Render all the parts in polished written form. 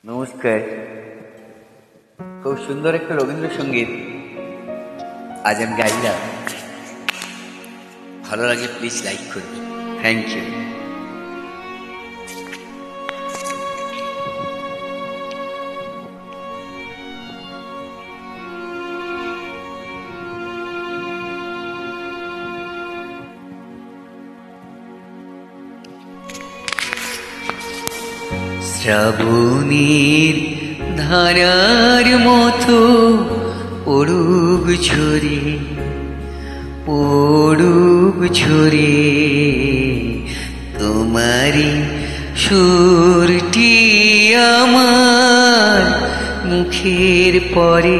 নমস্কার। খুব সুন্দর একটা রবীন্দ্রসঙ্গীত আজ আমি গাইলাম। ভালো লাগে প্লিজ লাইক করবেন। Thank you. শ্রাবণীর ধারার মতো পড়ুক ঝরে, পড়ুক ঝরে তোমারি সুরটি আমার মুখের পরে,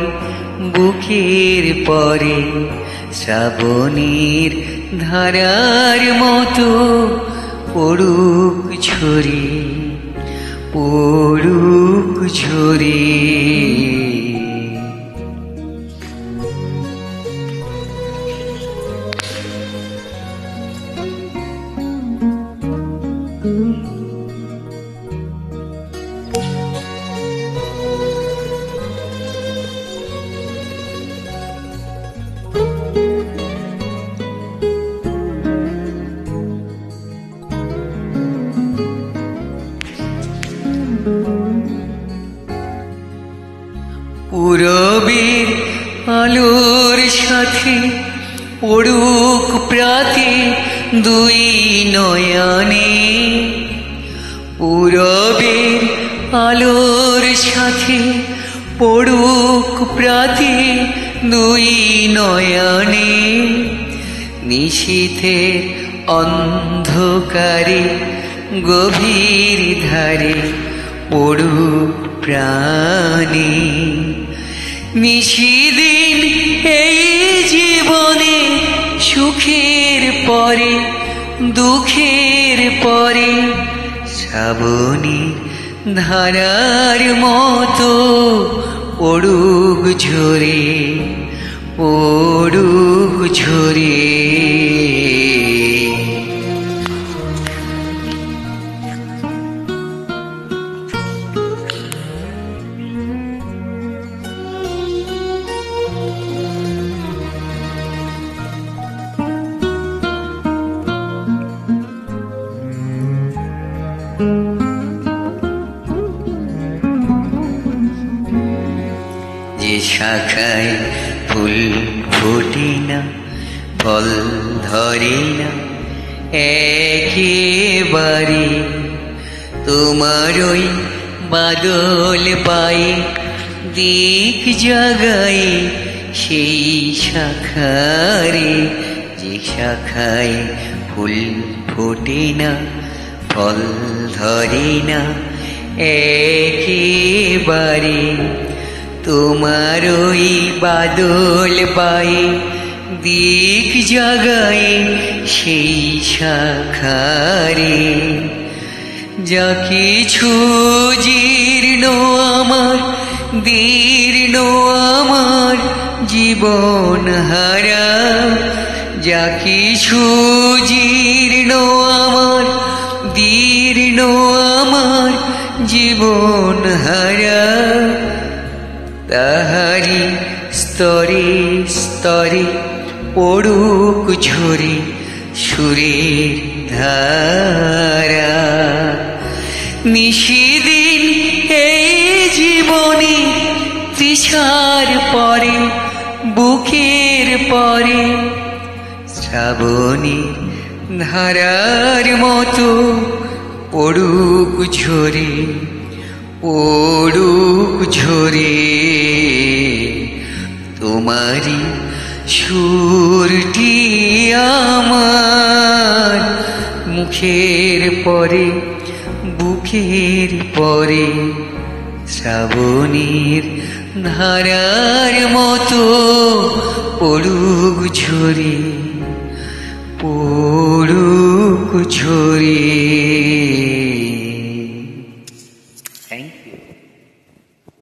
বুকের পরে। শ্রাবণীর ধারার মতো পড়ুক ঝরে, পড়ুক ঝরে। পূরবের আলোর সাথে পড়ুক প্রাতে দুই নয়নে, পূরবের আলোর সাথে পড়ুক প্রাতে দুই নয়নে। নিশীথে অন্ধকারে গভীর ধারে পড়ুক প্রাণে। নিশিদিন এই জীবনে সুখের পরে, দুঃখের পরে। শ্রাবণীর ধারার মতো পড়ুক ঝরে, পড়ুক ঝরে। যে শাখায় ফুল ফোটে না, ফল ধরে না একেবারে, তোমার ওই বাদল পায়ে দিক জাগায় সেই শাখারে। যে শাখায় ফুল ফোটে না, ফল ধরে না একেবারে, তোমার ওই বাদল পায়ে দিক জাগায় সেই শাখারে। যা কিছু জীর্ণ আমার, দীর্ণ আমার জীবন হারা, যা কিছু জীর্ণ আমার, দীর্ণ আমার জীবন হারা। তাহারি স্তরে স্তরে পড়ুক ঝরে সুরের ধারা। নিশিদিন এই জীবনে তৃষার পরে, বুকের পরে। শ্রাবণীর ধারার মতো পড়ুক ঝরে, পড়ুক ঝরে তোমারি সুরটি আমার মুখের পরে, বুকের পরে। শ্রাবণীর ধারার মতো পড়ুক ঝরে, পড়ুক ঝরে।